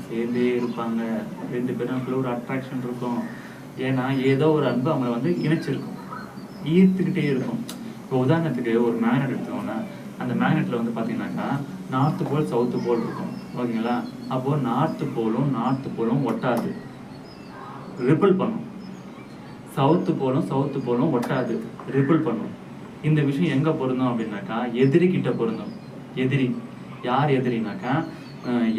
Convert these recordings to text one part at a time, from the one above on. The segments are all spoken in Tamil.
சேர்ந்தே இருப்பாங்க. 2 பேருக்குள்ள ஒரு அட்ராக்ஷன் இருக்கும். ஏன்னா ஏதோ ஒரு அன்பு அவங்கள வந்து இணைச்சிருக்கும், ஈர்த்துக்கிட்டே இருக்கும். இப்போ உதாரணத்துக்கு ஒரு மேக்னெட் எடுத்துக்கோங்க. அந்த மேக்னெட்டில் வந்து பார்த்தீங்கன்னாக்கா நார்த்து போல் சவுத்து போல் இருக்கும், ஓகேங்களா? அப்போது நார்த்து போலும் ஒட்டாது, ரிப்பிள் பண்ணும். சவுத்து போலும் ஒட்டாது, ரிப்பிள் பண்ணும். இந்த விஷயம் எங்கே பொருந்தும் அப்படின்னாக்கா எதிரிக்கிட்ட பொருந்தும். எதிரி யார் எதிரினாக்கா,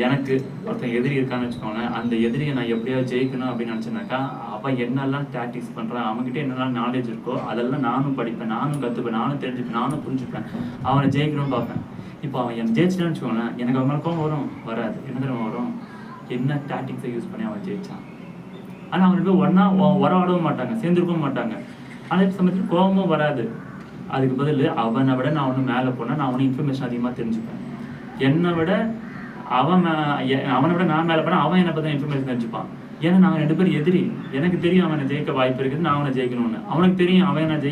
எனக்கு ஒருத்தன் எதிரி இருக்கான்னு வச்சுக்கோங்களேன். அந்த எதிரியை நான் எப்படியாவது ஜெயிக்கணும் அப்படின்னு நினச்சேன்னாக்கா அவன் என்னெல்லாம் டாக்டிக்ஸ் பண்ணுறான், அவன்கிட்ட என்னெல்லாம் நாலேஜ் இருக்கோ அதெல்லாம் நானும் படிப்பேன், நானும் கற்றுப்பேன், நானும் தெரிஞ்சுப்பேன், நானும் புரிஞ்சுப்பேன், அவனை ஜெயிக்கணும்னு பார்ப்பேன். இப்போ அவன் என் ஜெயிச்சிட்டான்னு வச்சுக்கோங்களேன், எனக்கு அவன் கோவம் வராது. என்ன தெரியுமா வரும்? என்ன டாக்டிக்ஸை யூஸ் பண்ணி அவன் ஜெயிச்சான். ஆனால் அவங்க போய் ஒன்றா உறவாடவும் மாட்டாங்க, சேர்ந்துருக்கவும் மாட்டாங்க. ஆனால் சமயத்தில் கோபமும் வராது. அதுக்கு பதில் அவனை விட நான் ஒன்று மேலே போனால் நான் அவனை இன்ஃபர்மேஷன் அதிகமாக தெரிஞ்சுப்பேன். என்னை விட அவனை விட நான் மேலே போனால் அவன் என்னை பற்றி இன்ஃபர்மேஷன் தெரிஞ்சுப்பான். ஏன்னா நாங்கள் 2 பேரும் எதிரி. எனக்கு தெரியும் அவனை ஜெயிக்க வாய்ப்பு இருக்குது, நான் அவனை ஜெயிக்கணும்னு. அவனுக்கு தெரியும் அவன்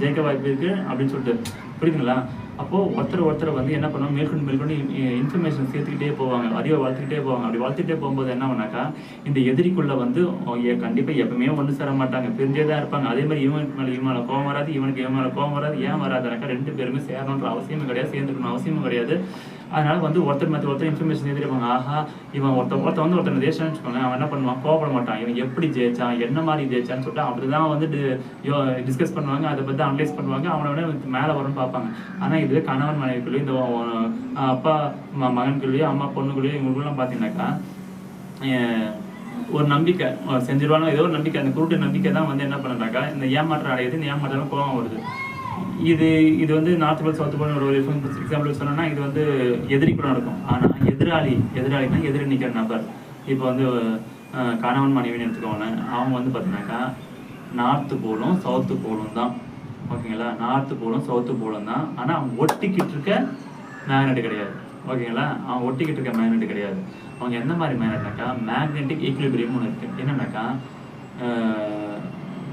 ஜெயிக்க வாய்ப்பு இருக்குது அப்படின்னு சொல்லிட்டு. புரியுதுங்களா? அப்போது ஒருத்தர் வந்து என்ன பண்ணுவாங்க, மேற்கொண்டு இன்ஃபர்மேஷன் சேர்த்துக்கிட்டே போவாங்க, அறிவை வளர்த்துக்கிட்டே போவாங்க. அப்படி வளர்த்துக்கிட்டே போகும்போது என்ன பண்ணாக்கா, இந்த எதிரிக்குள்ளே வந்து கண்டிப்பாக எப்பவுமே ஒன்று சேர மாட்டாங்க, பிரிஞ்சே தான் இருப்பாங்க. அதே மாதிரி இவனுக்கு மேலே கோவம் வராது, இவனுக்கு கோவம் வராது. ஏன் வராதுனாக்கா 2 பேருமே சேரணுன்ற அவசியமும் கிடையாது, சேர்ந்துக்கணும் அவசியமும் கிடையாது. அதனால வந்து ஒருத்தர் மற்ற ஒருத்தர் இன்ஃபர்மேஷன் எதிர்ப்பாங்க. ஆஹா, இவன் ஒருத்தன் தேசம்னு வச்சுக்கோங்க, அவன் என்ன பண்ணுவான், கோவப்பட மாட்டான். இவன் எப்படி ஜெயிச்சான், என்ன மாதிரி ஜெயிச்சான்னு சொல்லிட்டு அப்படிதான் வந்து டிஸ்கஸ் பண்ணுவாங்க, அதை பற்றி அனலைஸ் பண்ணுவாங்க, அவனை மேலே வரும்னு பார்ப்பாங்க. ஆனால் இது கணவன் மனைவிக்குள்ளேயும் இந்த அப்பா மகன்குள்ளேயும் அம்மா பொண்ணுக்குள்ளேயும் இவங்களுக்குலாம் பார்த்தீங்கன்னாக்கா ஒரு நம்பிக்கை செஞ்சிருவானோ ஏதோ ஒரு நம்பிக்கை, அந்த குருட்டு நம்பிக்கை தான் வந்து என்ன பண்ணுறாக்கா இந்த ஏமாற்றம் அடையுது. இந்த ஏமாற்றம் கோவம் வருது. இது வந்து நார்த் போல் சவுத் போல் ஒரு எக்ஸாம்பிள் சொன்னோன்னா இது வந்து எதிரிக்குள்ள நடக்கும். ஆனால் எதிராளினா எதிரி நிற்கிற நபர். இப்போ வந்து கணவன் மனைவின்னு எடுத்துக்கோங்க. அவங்க வந்து பார்த்தீங்கன்னாக்கா நார்த்து போலும் சவுத்து போலும் தான், ஓகேங்களா? நார்த்து போலும் சவுத்து போலும் தான். ஆனால் அவங்க ஒட்டிக்கிட்டு இருக்க மேக்னெட் கிடையாது, ஓகேங்களா? அவன் ஒட்டிக்கிட்டு இருக்க மேக்னெட் கிடையாது. அவங்க எந்த மாதிரி மேக்னெட்னாக்கா மேக்னெட்டிக் ஈக்குலிபிரியம் ஒன்று இருக்குது. என்னன்னாக்கா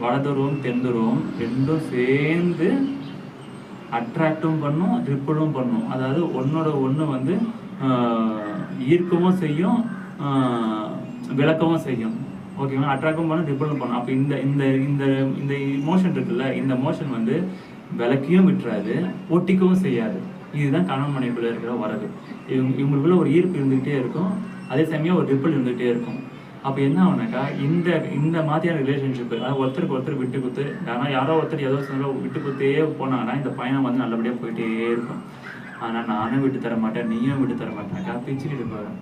வடதுருவம் தென்துருவம் 2ம் சேர்ந்து அட்ராக்டும் பண்ணும், ரிப்பிளும் பண்ணும். அதாவது ஒன்னோட ஒன்று வந்து ஈர்க்கவும் செய்யும், விளக்கவும் செய்யும், ஓகேங்களா? அட்ராக்டும் பண்ணும், ரிப்பிளும் பண்ணும். அப்போ இந்த இந்த இந்த இந்த மோஷன் இருக்குல்ல, இந்த மோஷன் வந்து விளக்கையும் விட்டுறாது, ஒட்டிக்கவும் செய்யாது. இதுதான் கணவன் மனைவிக்குள்ள இருக்கிற வரது. இவங்களுக்குள்ள ஒரு ஈர்ப்பு இருந்துகிட்டே இருக்கும், அதே சமயம் ஒரு ரிப்பிள் இருந்துகிட்டே இருக்கும். அப்போ என்ன ஆகுனாக்கா இந்த மாதிரியான ரிலேஷன்ஷிப், அதாவது ஒருத்தருக்கு ஒருத்தர் விட்டு கொடுத்து, ஆனால் யாரோ ஒருத்தர் ஏதோ சொன்னாலும் விட்டு கொடுத்தே போனாங்கன்னா இந்த பயணம் வந்து நல்லபடியாக போயிட்டே இருக்கும். ஆனால் நானும் விட்டு தர மாட்டேன், நீயும் விட்டு தர மாட்டேனாக்கா பிச்சுக்கிட்டு போகிறேன்.